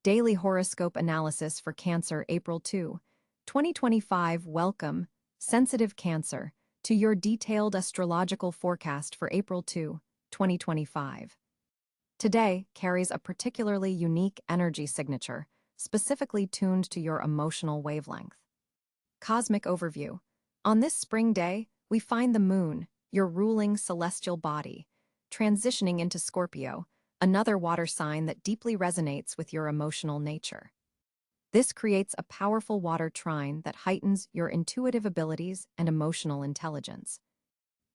Daily Horoscope Analysis for Cancer, April 2, 2025. Welcome, sensitive Cancer, to your detailed astrological forecast for April 2, 2025. Today carries a particularly unique energy signature, specifically tuned to your emotional wavelength. Cosmic Overview. On this spring day, we find the moon, your ruling celestial body, transitioning into Scorpio, another water sign that deeply resonates with your emotional nature. This creates a powerful water trine that heightens your intuitive abilities and emotional intelligence.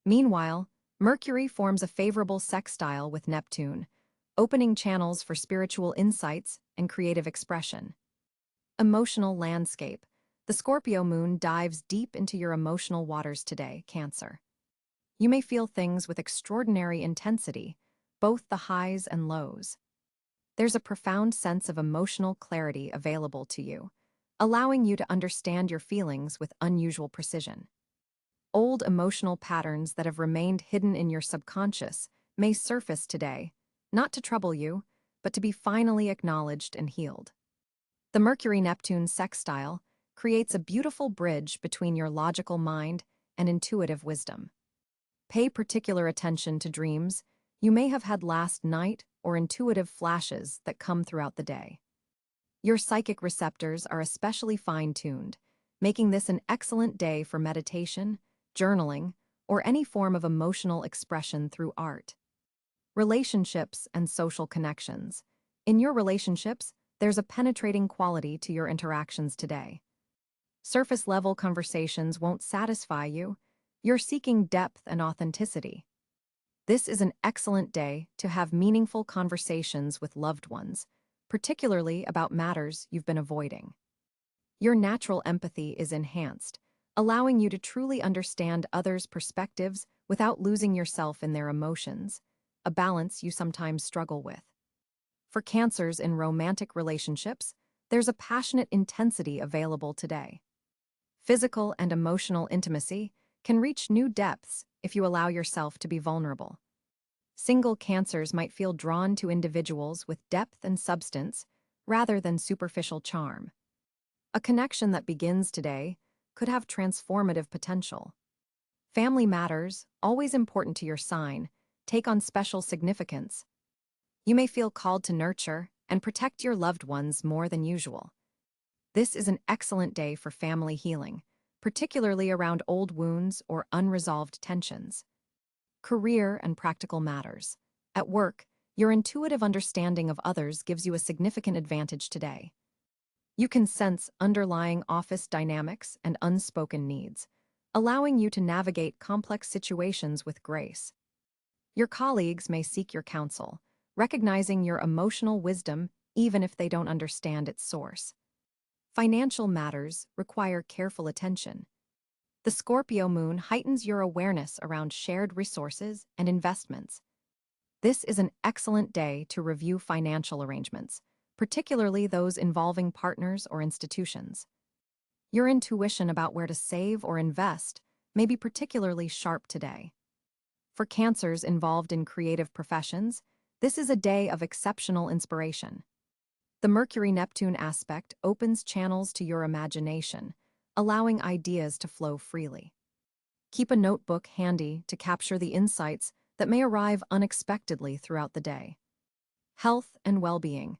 Meanwhile, Mercury forms a favorable sextile with Neptune, opening channels for spiritual insights and creative expression. Emotional landscape. The Scorpio moon dives deep into your emotional waters today, Cancer. You may feel things with extraordinary intensity, both the highs and lows. There's a profound sense of emotional clarity available to you, allowing you to understand your feelings with unusual precision. Old emotional patterns that have remained hidden in your subconscious may surface today, not to trouble you, but to be finally acknowledged and healed. The Mercury-Neptune sextile creates a beautiful bridge between your logical mind and intuitive wisdom. Pay particular attention to dreams you may have had last night or intuitive flashes that come throughout the day. Your psychic receptors are especially fine-tuned, making this an excellent day for meditation, journaling, or any form of emotional expression through art. Relationships and social connections. In your relationships, there's a penetrating quality to your interactions today. Surface-level conversations won't satisfy you. You're seeking depth and authenticity. This is an excellent day to have meaningful conversations with loved ones, particularly about matters you've been avoiding. Your natural empathy is enhanced, allowing you to truly understand others' perspectives without losing yourself in their emotions, a balance you sometimes struggle with. For Cancers in romantic relationships, there's a passionate intensity available today. Physical and emotional intimacy can reach new depths if you allow yourself to be vulnerable. Single Cancers might feel drawn to individuals with depth and substance rather than superficial charm. A connection that begins today could have transformative potential. Family matters, always important to your sign, take on special significance. You may feel called to nurture and protect your loved ones more than usual. This is an excellent day for family healing, particularly around old wounds or unresolved tensions. Career and practical matters. At work, your intuitive understanding of others gives you a significant advantage today. You can sense underlying office dynamics and unspoken needs, allowing you to navigate complex situations with grace. Your colleagues may seek your counsel, recognizing your emotional wisdom even if they don't understand its source. Financial matters require careful attention. The Scorpio moon heightens your awareness around shared resources and investments. This is an excellent day to review financial arrangements, particularly those involving partners or institutions. Your intuition about where to save or invest may be particularly sharp today. For Cancers involved in creative professions, this is a day of exceptional inspiration. The Mercury-Neptune aspect opens channels to your imagination, allowing ideas to flow freely. Keep a notebook handy to capture the insights that may arrive unexpectedly throughout the day. Health and well-being.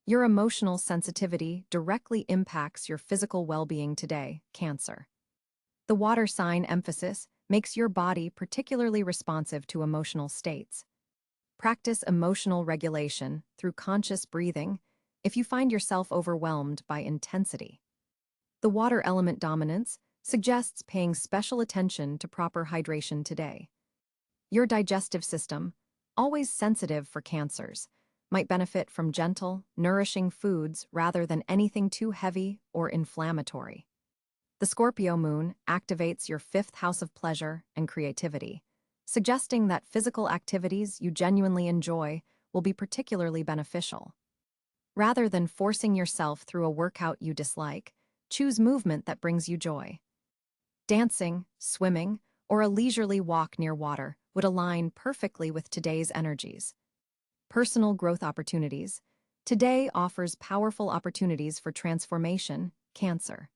Your emotional sensitivity directly impacts your physical well-being today, Cancer. The water sign emphasis makes your body particularly responsive to emotional states. Practice emotional regulation through conscious breathing if you find yourself overwhelmed by intensity. The water element dominance suggests paying special attention to proper hydration today. Your digestive system, always sensitive for Cancers, might benefit from gentle, nourishing foods rather than anything too heavy or inflammatory. The Scorpio moon activates your fifth house of pleasure and creativity, suggesting that physical activities you genuinely enjoy will be particularly beneficial. Rather than forcing yourself through a workout you dislike, choose movement that brings you joy. Dancing, swimming, or a leisurely walk near water would align perfectly with today's energies. Personal growth opportunities. Today offers powerful opportunities for transformation, Cancer.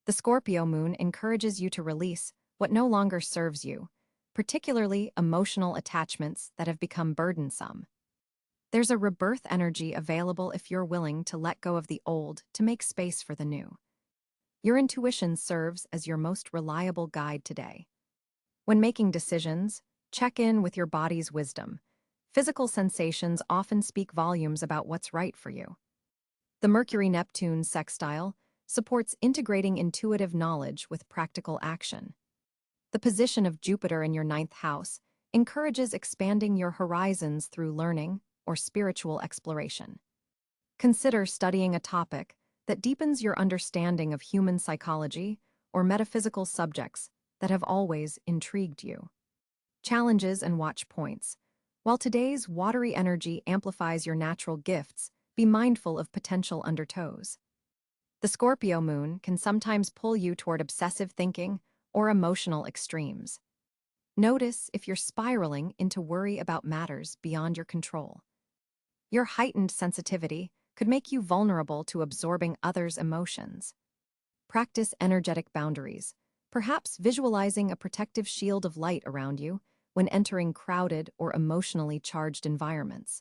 The Scorpio moon encourages you to release what no longer serves you, particularly emotional attachments that have become burdensome. There's a rebirth energy available if you're willing to let go of the old to make space for the new. Your intuition serves as your most reliable guide today. When making decisions, check in with your body's wisdom. Physical sensations often speak volumes about what's right for you. The Mercury-Neptune sextile supports integrating intuitive knowledge with practical action. The position of Jupiter in your ninth house encourages expanding your horizons through learning or spiritual exploration. Consider studying a topic that deepens your understanding of human psychology or metaphysical subjects that have always intrigued you. Challenges and watch points. While today's watery energy amplifies your natural gifts, be mindful of potential undertows. The Scorpio moon can sometimes pull you toward obsessive thinking or emotional extremes. Notice if you're spiraling into worry about matters beyond your control. Your heightened sensitivity could make you vulnerable to absorbing others' emotions. Practice energetic boundaries, perhaps visualizing a protective shield of light around you when entering crowded or emotionally charged environments.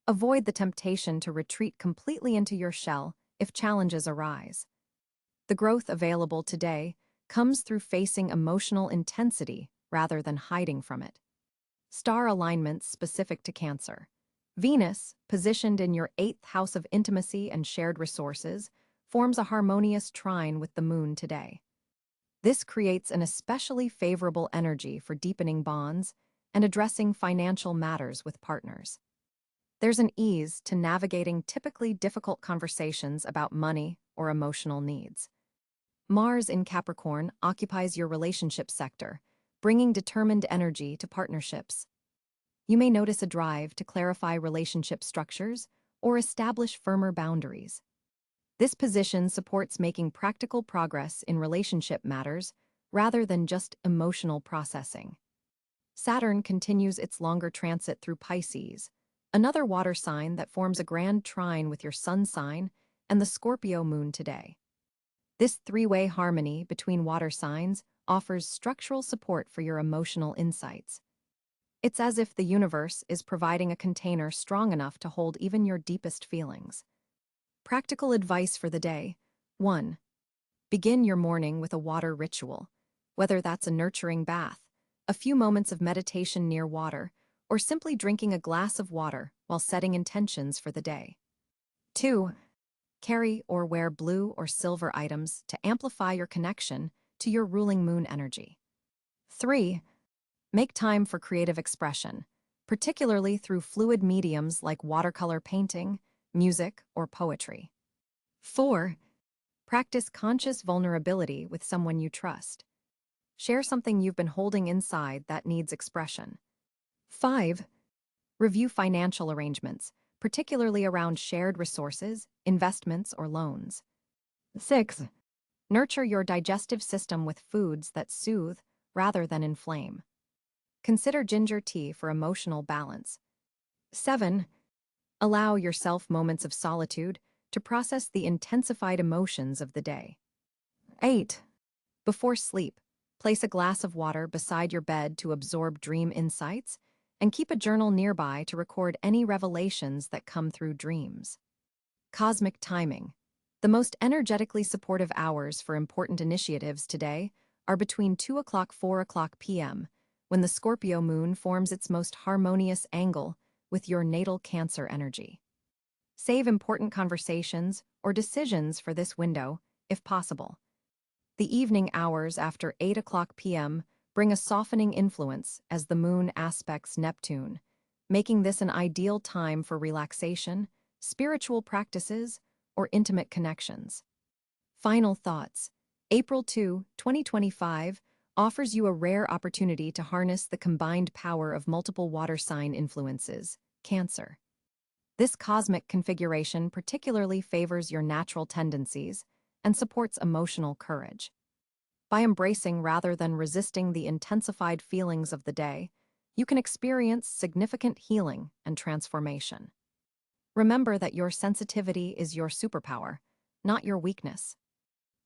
Avoid the temptation to retreat completely into your shell if challenges arise. The growth available today comes through facing emotional intensity rather than hiding from it. Star alignments specific to Cancer. Venus, positioned in your eighth house of intimacy and shared resources, forms a harmonious trine with the moon today. This creates an especially favorable energy for deepening bonds and addressing financial matters with partners. There's an ease to navigating typically difficult conversations about money or emotional needs. Mars in Capricorn occupies your relationship sector, bringing determined energy to partnerships. You may notice a drive to clarify relationship structures or establish firmer boundaries. This position supports making practical progress in relationship matters rather than just emotional processing. Saturn continues its longer transit through Pisces, another water sign that forms a grand trine with your sun sign and the Scorpio moon today. This three-way harmony between water signs offers structural support for your emotional insights. It's as if the universe is providing a container strong enough to hold even your deepest feelings. Practical advice for the day. 1. Begin your morning with a water ritual, whether that's a nurturing bath, a few moments of meditation near water, or simply drinking a glass of water while setting intentions for the day. 2. Carry or wear blue or silver items to amplify your connection to your ruling moon energy. 3. Make time for creative expression, particularly through fluid mediums like watercolor painting, music, or poetry. 4. Practice conscious vulnerability with someone you trust. Share something you've been holding inside that needs expression. 5. Review financial arrangements, particularly around shared resources, investments, or loans. 6. Nurture your digestive system with foods that soothe rather than inflame. Consider ginger tea for emotional balance. 7. Allow yourself moments of solitude to process the intensified emotions of the day. 8. Before sleep, place a glass of water beside your bed to absorb dream insights, and keep a journal nearby to record any revelations that come through dreams. Cosmic timing. The most energetically supportive hours for important initiatives today are between 2 o'clock 4 o'clock p.m., when the Scorpio moon forms its most harmonious angle with your natal Cancer energy. Save important conversations or decisions for this window, if possible. The evening hours after 8 o'clock p.m. bring a softening influence as the moon aspects Neptune, making this an ideal time for relaxation, spiritual practices, or intimate connections. Final thoughts. April 2, 2025 offers you a rare opportunity to harness the combined power of multiple water sign influences, Cancer. This cosmic configuration particularly favors your natural tendencies and supports emotional courage. By embracing rather than resisting the intensified feelings of the day, you can experience significant healing and transformation. Remember that your sensitivity is your superpower, not your weakness.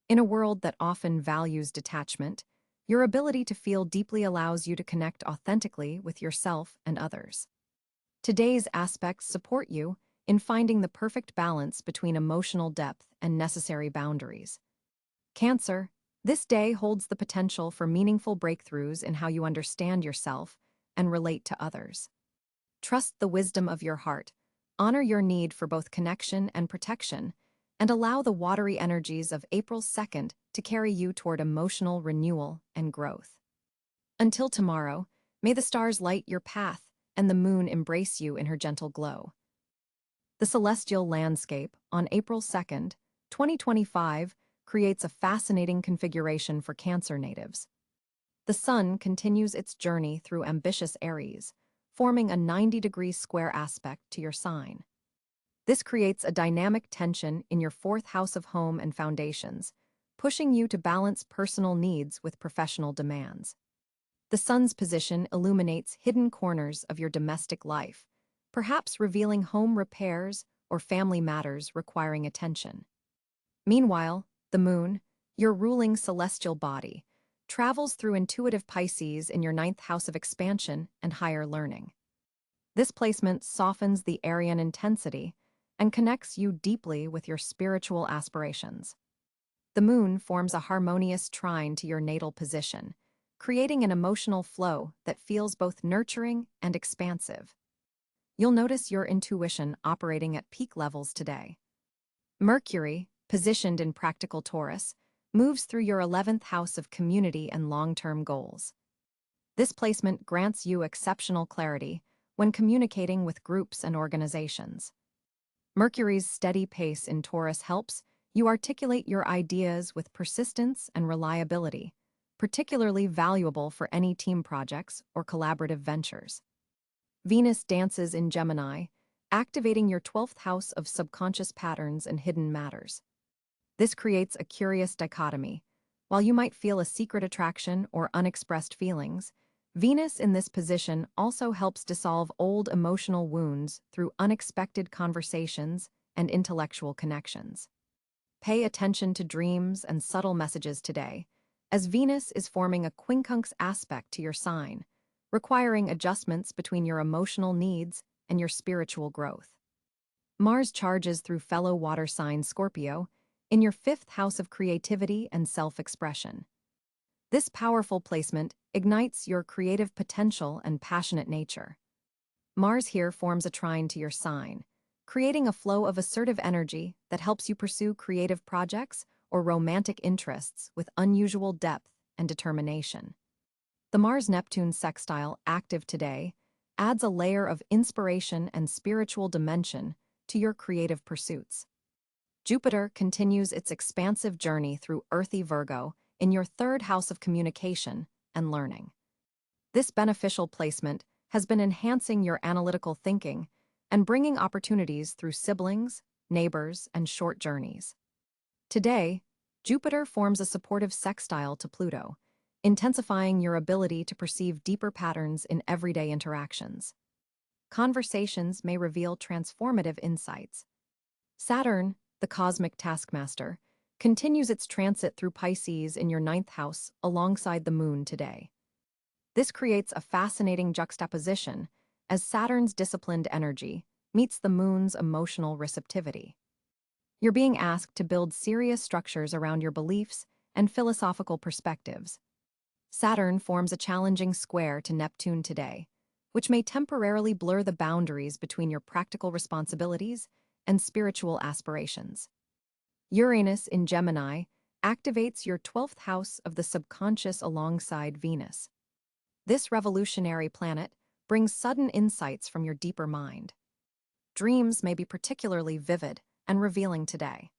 In a world that often values detachment, your ability to feel deeply allows you to connect authentically with yourself and others. Today's aspects support you in finding the perfect balance between emotional depth and necessary boundaries. Cancer, this day holds the potential for meaningful breakthroughs in how you understand yourself and relate to others. Trust the wisdom of your heart, honor your need for both connection and protection, and allow the watery energies of April 2nd to carry you toward emotional renewal and growth. Until tomorrow, may the stars light your path and the moon embrace you in her gentle glow. The celestial landscape on April 2nd, 2025, creates a fascinating configuration for Cancer natives. The sun continues its journey through ambitious Aries, forming a 90-degree square aspect to your sign. This creates a dynamic tension in your fourth house of home and foundations, pushing you to balance personal needs with professional demands. The sun's position illuminates hidden corners of your domestic life, perhaps revealing home repairs or family matters requiring attention. Meanwhile, the moon, your ruling celestial body, travels through intuitive Pisces in your ninth house of expansion and higher learning. This placement softens the Aryan intensity and connects you deeply with your spiritual aspirations. The moon forms a harmonious trine to your natal position, creating an emotional flow that feels both nurturing and expansive. You'll notice your intuition operating at peak levels today. Mercury, positioned in practical Taurus, moves through your 11th house of community and long-term goals. This placement grants you exceptional clarity when communicating with groups and organizations. Mercury's steady pace in Taurus helps you articulate your ideas with persistence and reliability, particularly valuable for any team projects or collaborative ventures. Venus dances in Gemini, activating your 12th house of subconscious patterns and hidden matters. This creates a curious dichotomy. While you might feel a secret attraction or unexpressed feelings, Venus in this position also helps dissolve old emotional wounds through unexpected conversations and intellectual connections. Pay attention to dreams and subtle messages today, as Venus is forming a quincunx aspect to your sign, requiring adjustments between your emotional needs and your spiritual growth. Mars charges through fellow water sign Scorpio in your 5th house of creativity and self-expression. This powerful placement ignites your creative potential and passionate nature. Mars here forms a trine to your sign, creating a flow of assertive energy that helps you pursue creative projects or romantic interests with unusual depth and determination. The Mars-Neptune sextile, active today, adds a layer of inspiration and spiritual dimension to your creative pursuits. Jupiter continues its expansive journey through earthy Virgo in your 3rd house of communication and learning. This beneficial placement has been enhancing your analytical thinking and bringing opportunities through siblings, neighbors, and short journeys. Today, Jupiter forms a supportive sextile to Pluto, intensifying your ability to perceive deeper patterns in everyday interactions. Conversations may reveal transformative insights. Saturn, the cosmic taskmaster, continues its transit through Pisces in your 9th house alongside the moon today. This creates a fascinating juxtaposition as Saturn's disciplined energy meets the moon's emotional receptivity. You're being asked to build serious structures around your beliefs and philosophical perspectives. Saturn forms a challenging square to Neptune today, which may temporarily blur the boundaries between your practical responsibilities and spiritual aspirations. Uranus in Gemini activates your 12th house of the subconscious alongside Venus. This revolutionary planet brings sudden insights from your deeper mind. Dreams may be particularly vivid and revealing today.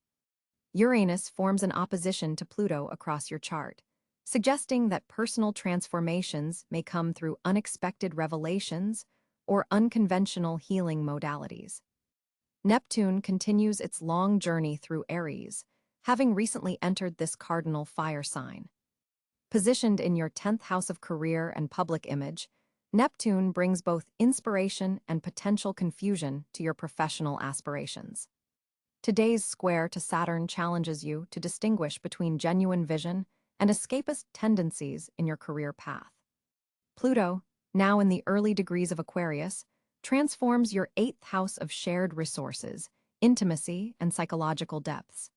Uranus forms an opposition to Pluto across your chart, suggesting that personal transformations may come through unexpected revelations or unconventional healing modalities. Neptune continues its long journey through Aries, having recently entered this cardinal fire sign. Positioned in your 10th house of career and public image, Neptune brings both inspiration and potential confusion to your professional aspirations. Today's square to Saturn challenges you to distinguish between genuine vision and escapist tendencies in your career path. Pluto, now in the early degrees of Aquarius, transforms your eighth house of shared resources, intimacy, and psychological depths.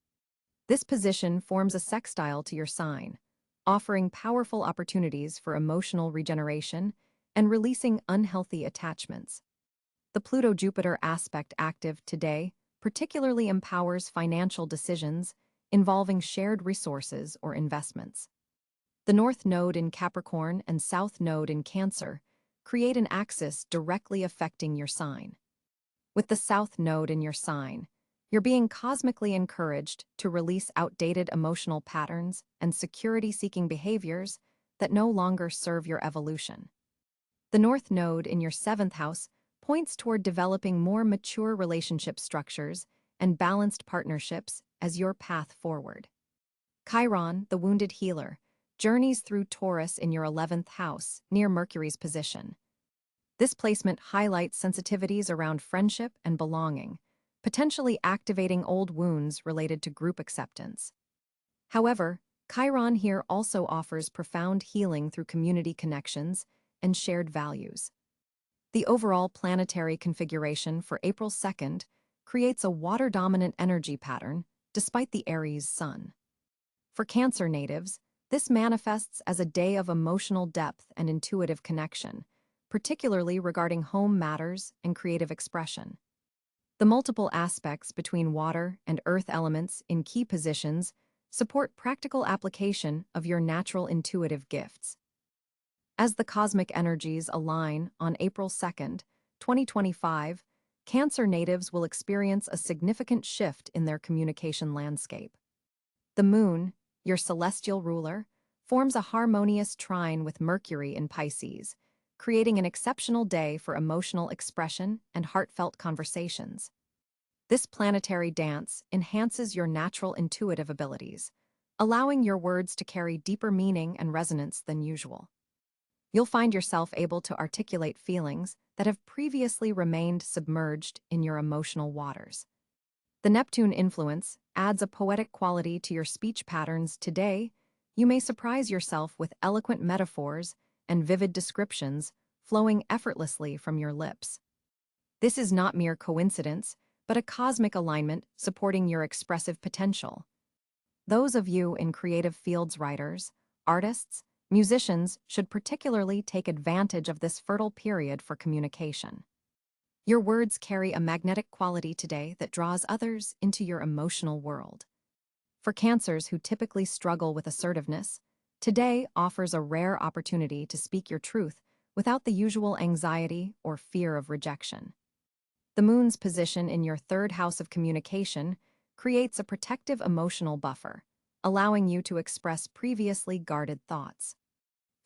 This position forms a sextile to your sign, offering powerful opportunities for emotional regeneration and releasing unhealthy attachments. The Pluto-Jupiter aspect active today particularly empowers financial decisions involving shared resources or investments. The North Node in Capricorn and South Node in Cáncer create an axis directly affecting your sign. With the South Node in your sign, you're being cosmically encouraged to release outdated emotional patterns and security-seeking behaviors that no longer serve your evolution. The North Node in your seventh house points toward developing more mature relationship structures and balanced partnerships as your path forward. Chiron, the wounded healer, journeys through Taurus in your 11th house, near Mercury's position. This placement highlights sensitivities around friendship and belonging, potentially activating old wounds related to group acceptance. However, Chiron here also offers profound healing through community connections and shared values. The overall planetary configuration for April 2nd creates a water-dominant energy pattern despite the Aries sun. For Cáncer natives, this manifests as a day of emotional depth and intuitive connection, particularly regarding home matters and creative expression. The multiple aspects between water and earth elements in key positions support practical application of your natural intuitive gifts. As the cosmic energies align on April 2nd, 2025, Cáncer natives will experience a significant shift in their communication landscape. The moon, your celestial ruler, forms a harmonious trine with Mercury in Pisces, creating an exceptional day for emotional expression and heartfelt conversations. This planetary dance enhances your natural intuitive abilities, allowing your words to carry deeper meaning and resonance than usual. You'll find yourself able to articulate feelings that have previously remained submerged in your emotional waters. The Neptune influence adds a poetic quality to your speech patterns today. You may surprise yourself with eloquent metaphors and vivid descriptions flowing effortlessly from your lips. This is not mere coincidence, but a cosmic alignment supporting your expressive potential. Those of you in creative fields, writers, artists, musicians, should particularly take advantage of this fertile period for communication. Your words carry a magnetic quality today that draws others into your emotional world. For Cancers who typically struggle with assertiveness, today offers a rare opportunity to speak your truth without the usual anxiety or fear of rejection. The moon's position in your third house of communication creates a protective emotional buffer, allowing you to express previously guarded thoughts.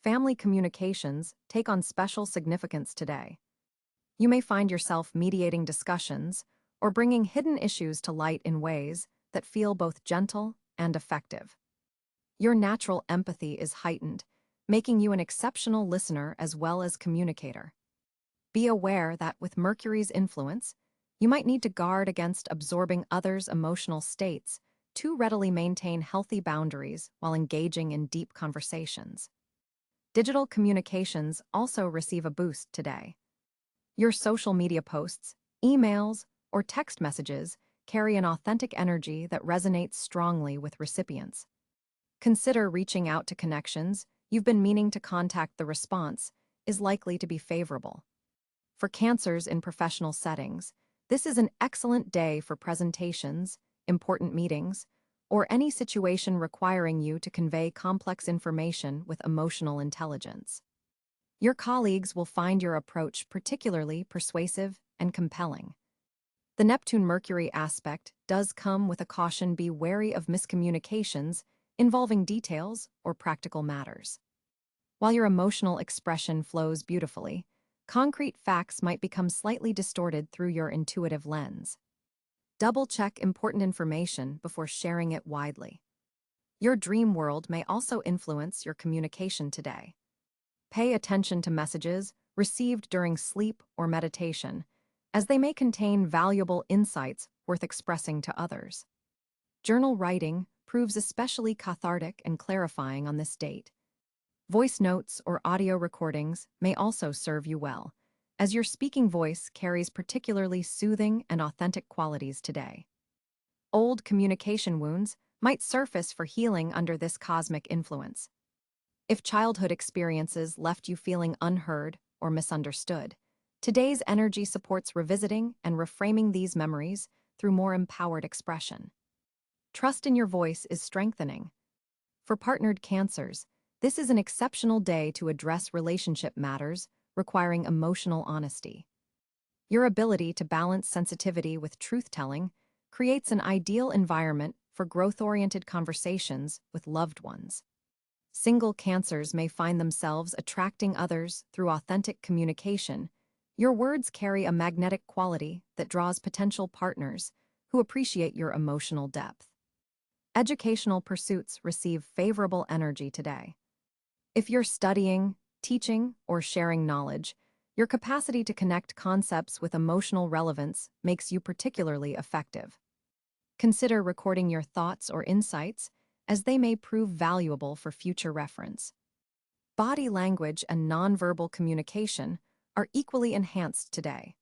Family communications take on special significance today. You may find yourself mediating discussions or bringing hidden issues to light in ways that feel both gentle and effective. Your natural empathy is heightened, making you an exceptional listener as well as communicator. Be aware that with Mercury's influence, you might need to guard against absorbing others' emotional states to readily maintain healthy boundaries while engaging in deep conversations. Digital communications also receive a boost today. Your social media posts, emails, or text messages carry an authentic energy that resonates strongly with recipients. Consider reaching out to connections you've been meaning to contact. The response is likely to be favorable. For Cancers in professional settings, this is an excellent day for presentations, important meetings, or any situation requiring you to convey complex information with emotional intelligence. Your colleagues will find your approach particularly persuasive and compelling. The Neptune-Mercury aspect does come with a caution: be wary of miscommunications involving details or practical matters. While your emotional expression flows beautifully, concrete facts might become slightly distorted through your intuitive lens. Double-check important information before sharing it widely. Your dream world may also influence your communication today. Pay attention to messages received during sleep or meditation, as they may contain valuable insights worth expressing to others. Journal writing proves especially cathartic and clarifying on this date. Voice notes or audio recordings may also serve you well, as your speaking voice carries particularly soothing and authentic qualities today. Old communication wounds might surface for healing under this cosmic influence. If childhood experiences left you feeling unheard or misunderstood, today's energy supports revisiting and reframing these memories through more empowered expression. Trust in your voice is strengthening. For partnered Cancers, this is an exceptional day to address relationship matters requiring emotional honesty. Your ability to balance sensitivity with truth-telling creates an ideal environment for growth-oriented conversations with loved ones. Single Cancers may find themselves attracting others through authentic communication. Your words carry a magnetic quality that draws potential partners who appreciate your emotional depth. Educational pursuits receive favorable energy today. If you're studying, teaching, or sharing knowledge, your capacity to connect concepts with emotional relevance makes you particularly effective. Consider recording your thoughts or insights, as they may prove valuable for future reference. Body language and nonverbal communication are equally enhanced today.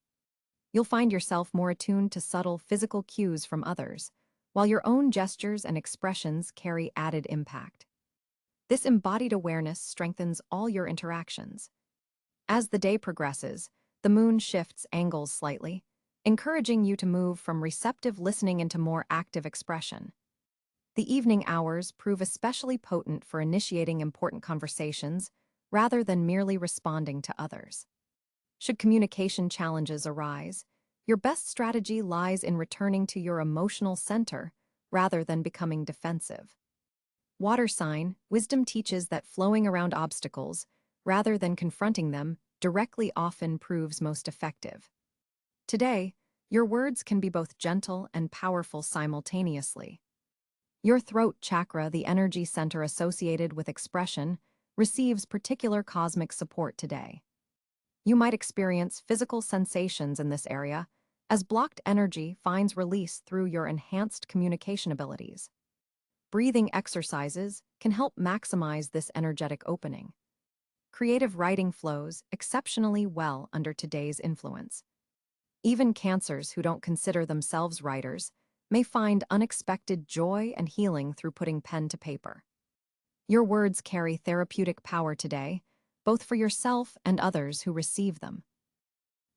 You'll find yourself more attuned to subtle physical cues from others, while your own gestures and expressions carry added impact. This embodied awareness strengthens all your interactions. As the day progresses, the moon shifts angles slightly, encouraging you to move from receptive listening into more active expression. The evening hours prove especially potent for initiating important conversations rather than merely responding to others. Should communication challenges arise, your best strategy lies in returning to your emotional center rather than becoming defensive. Water sign, wisdom teaches that flowing around obstacles, rather than confronting them, directly often proves most effective. Today, your words can be both gentle and powerful simultaneously. Your throat chakra, the energy center associated with expression, receives particular cosmic support today. You might experience physical sensations in this area, as blocked energy finds release through your enhanced communication abilities. Breathing exercises can help maximize this energetic opening. Creative writing flows exceptionally well under today's influence. Even Cancers who don't consider themselves writers may find unexpected joy and healing through putting pen to paper. Your words carry therapeutic power today, both for yourself and others who receive them.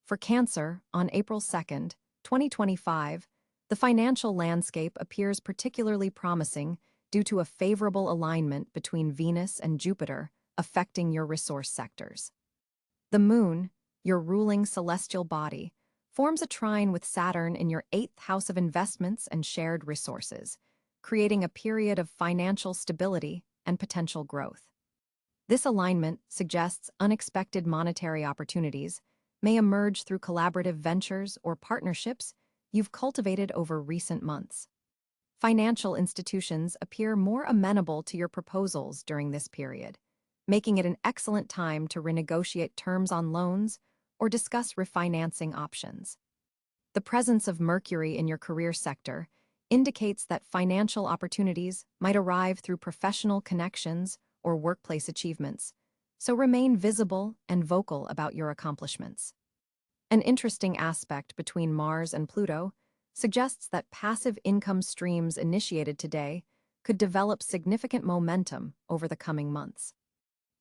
For Cancer, on April 2nd, 2025, the financial landscape appears particularly promising due to a favorable alignment between Venus and Jupiter affecting your resource sectors. The Moon, your ruling celestial body, forms a trine with Saturn in your 8th house of investments and shared resources, creating a period of financial stability and potential growth. This alignment suggests unexpected monetary opportunities may emerge through collaborative ventures or partnerships you've cultivated over recent months. Financial institutions appear more amenable to your proposals during this period, making it an excellent time to renegotiate terms on loans or discuss refinancing options. The presence of Mercury in your career sector indicates that financial opportunities might arrive through professional connections or workplace achievements, so remain visible and vocal about your accomplishments. An interesting aspect between Mars and Pluto suggests that passive income streams initiated today could develop significant momentum over the coming months.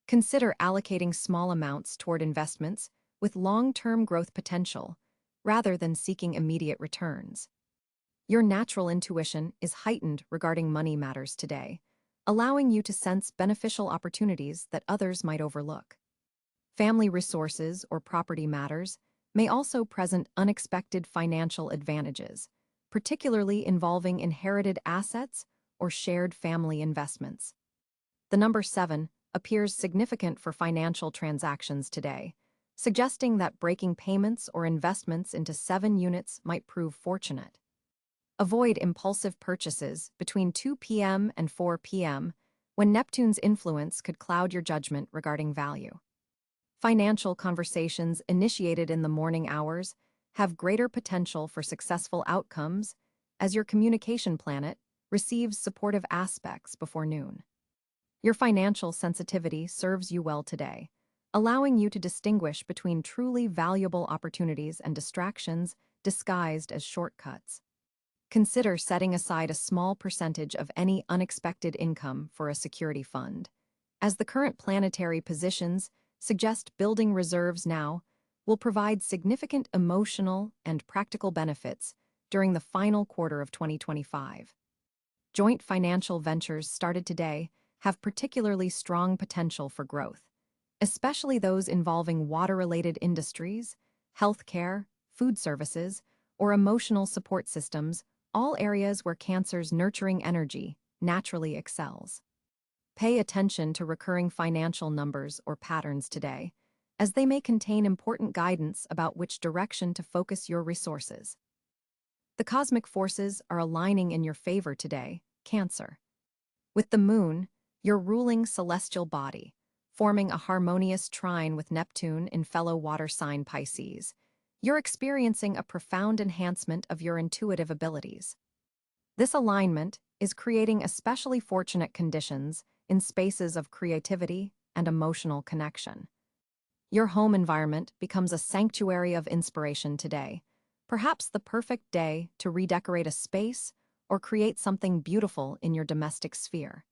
Consider allocating small amounts toward investments with long-term growth potential, rather than seeking immediate returns. Your natural intuition is heightened regarding money matters today, allowing you to sense beneficial opportunities that others might overlook. Family resources or property matters may also present unexpected financial advantages, particularly involving inherited assets or shared family investments. The number 7 appears significant for financial transactions today, suggesting that breaking payments or investments into 7 units might prove fortunate. Avoid impulsive purchases between 2 p.m. and 4 p.m., when Neptune's influence could cloud your judgment regarding value. Financial conversations initiated in the morning hours have greater potential for successful outcomes as your communication planet receives supportive aspects before noon. Your financial sensitivity serves you well today, allowing you to distinguish between truly valuable opportunities and distractions disguised as shortcuts. Consider setting aside a small percentage of any unexpected income for a security fund, as the current planetary positions suggest building reserves now will provide significant emotional and practical benefits during the final quarter of 2025. Joint financial ventures started today have particularly strong potential for growth, especially those involving water-related industries, healthcare, food services, or emotional support systems, all areas where Cancer's nurturing energy naturally excels. Pay attention to recurring financial numbers or patterns today, as they may contain important guidance about which direction to focus your resources. The cosmic forces are aligning in your favor today, Cancer. With the moon, your ruling celestial body, forming a harmonious trine with Neptune in fellow water sign Pisces, you're experiencing a profound enhancement of your intuitive abilities. This alignment is creating especially fortunate conditions in spaces of creativity and emotional connection. Your home environment becomes a sanctuary of inspiration today, perhaps the perfect day to redecorate a space or create something beautiful in your domestic sphere.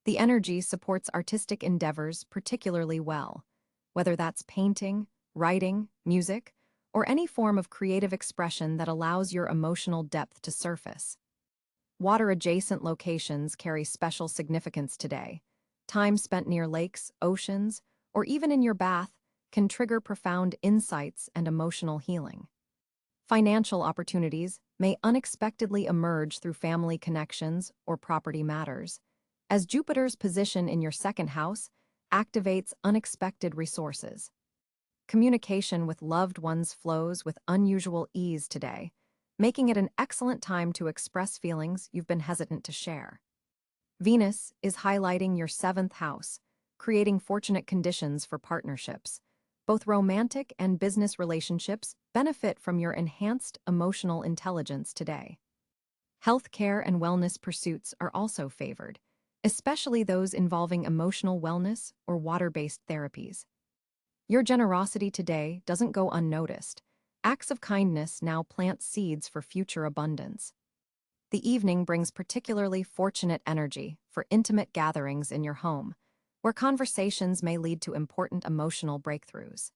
The energy supports artistic endeavors particularly well, whether that's painting, writing, music, or any form of creative expression that allows your emotional depth to surface. Water-adjacent locations carry special significance today. Time spent near lakes, oceans, or even in your bath can trigger profound insights and emotional healing. Financial opportunities may unexpectedly emerge through family connections or property matters, as Jupiter's position in your second house activates unexpected resources. Communication with loved ones flows with unusual ease today, making it an excellent time to express feelings you've been hesitant to share. Venus is highlighting your seventh house, creating fortunate conditions for partnerships. Both romantic and business relationships benefit from your enhanced emotional intelligence today. Healthcare and wellness pursuits are also favored, especially those involving emotional wellness or water-based therapies. Your generosity today doesn't go unnoticed. Acts of kindness now plant seeds for future abundance. The evening brings particularly fortunate energy for intimate gatherings in your home, where conversations may lead to important emotional breakthroughs.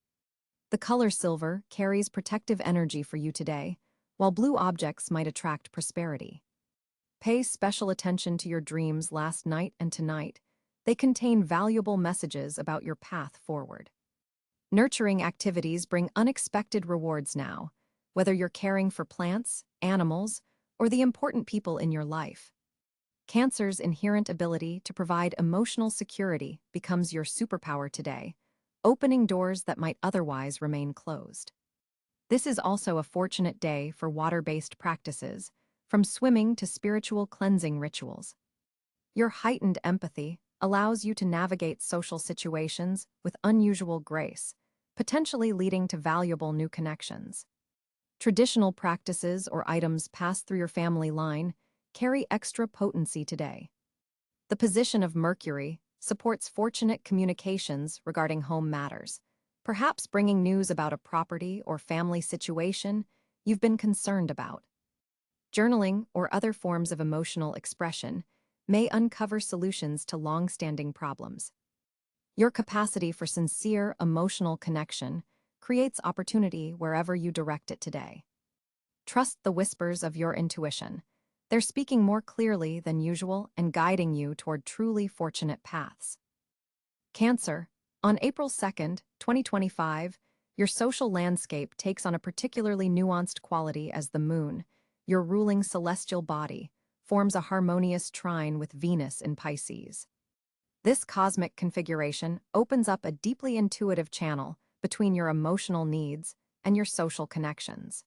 The color silver carries protective energy for you today, while blue objects might attract prosperity. Pay special attention to your dreams last night and tonight. They contain valuable messages about your path forward. Nurturing activities bring unexpected rewards now, whether you're caring for plants, animals, or the important people in your life. Cancer's inherent ability to provide emotional security becomes your superpower today, opening doors that might otherwise remain closed. This is also a fortunate day for water-based practices, from swimming to spiritual cleansing rituals. Your heightened empathy allows you to navigate social situations with unusual grace, potentially leading to valuable new connections. Traditional practices or items passed through your family line carry extra potency today. The position of Mercury supports fortunate communications regarding home matters, perhaps bringing news about a property or family situation you've been concerned about. Journaling or other forms of emotional expression may uncover solutions to long-standing problems. Your capacity for sincere emotional connection creates opportunity wherever you direct it today. Trust the whispers of your intuition. They're speaking more clearly than usual and guiding you toward truly fortunate paths. Cancer, on April 2nd, 2025, your social landscape takes on a particularly nuanced quality as the moon, your ruling celestial body, forms a harmonious trine with Venus in Pisces. This cosmic configuration opens up a deeply intuitive channel between your emotional needs and your social connections.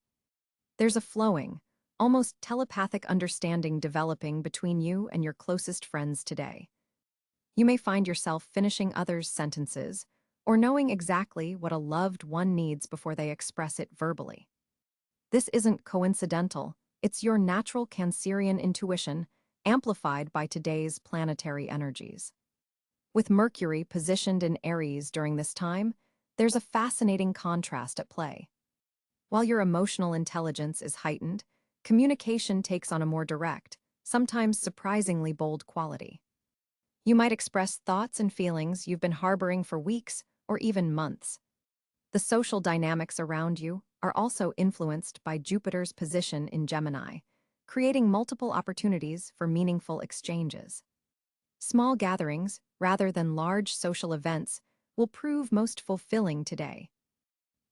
There's a flowing, almost telepathic understanding developing between you and your closest friends today. You may find yourself finishing others' sentences or knowing exactly what a loved one needs before they express it verbally. This isn't coincidental, it's your natural Cancerian intuition, amplified by today's planetary energies. With Mercury positioned in Aries during this time, there's a fascinating contrast at play. While your emotional intelligence is heightened, communication takes on a more direct, sometimes surprisingly bold quality. You might express thoughts and feelings you've been harboring for weeks or even months. The social dynamics around you are also influenced by Jupiter's position in Gemini, creating multiple opportunities for meaningful exchanges. Small gatherings, rather than large social events, will prove most fulfilling today.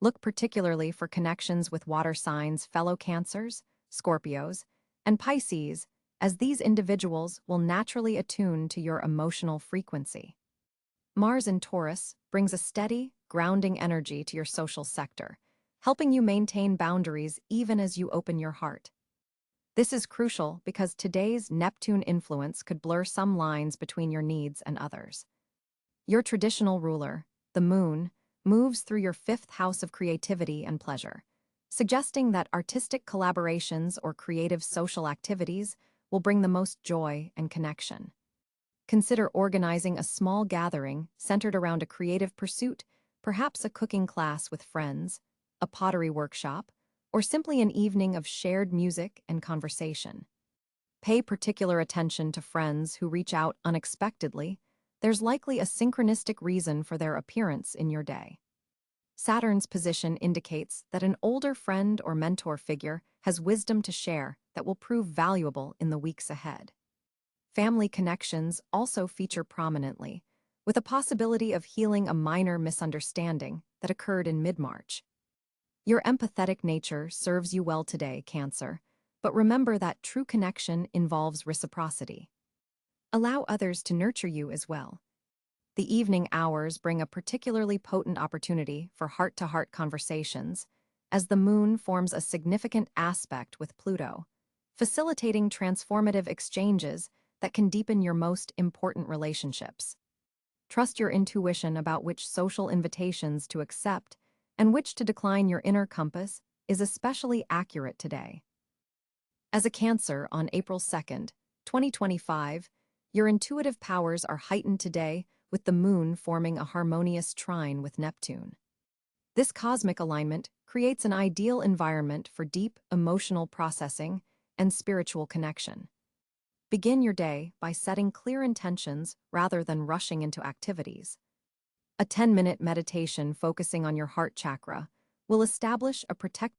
Look particularly for connections with water signs, fellow Cancers, Scorpios, and Pisces, as these individuals will naturally attune to your emotional frequency. Mars in Taurus brings a steady, grounding energy to your social sector, helping you maintain boundaries even as you open your heart. This is crucial because today's Neptune influence could blur some lines between your needs and others. Your traditional ruler, the Moon, moves through your fifth house of creativity and pleasure, suggesting that artistic collaborations or creative social activities will bring the most joy and connection. Consider organizing a small gathering centered around a creative pursuit, perhaps a cooking class with friends, a pottery workshop, or simply an evening of shared music and conversation. Pay particular attention to friends who reach out unexpectedly. There's likely a synchronistic reason for their appearance in your day. Saturn's position indicates that an older friend or mentor figure has wisdom to share that will prove valuable in the weeks ahead. Family connections also feature prominently, with a possibility of healing a minor misunderstanding that occurred in mid-March. Your empathetic nature serves you well today, Cancer, but remember that true connection involves reciprocity. Allow others to nurture you as well. The evening hours bring a particularly potent opportunity for heart-to-heart conversations, as the Moon forms a significant aspect with Pluto, facilitating transformative exchanges that can deepen your most important relationships. Trust your intuition about which social invitations to accept and which to decline. Your inner compass is especially accurate today. As a Cancer on April 2nd, 2025, your intuitive powers are heightened today with the Moon forming a harmonious trine with Neptune. This cosmic alignment creates an ideal environment for deep emotional processing and spiritual connection. Begin your day by setting clear intentions rather than rushing into activities. A 10-minute meditation focusing on your heart chakra will establish a protective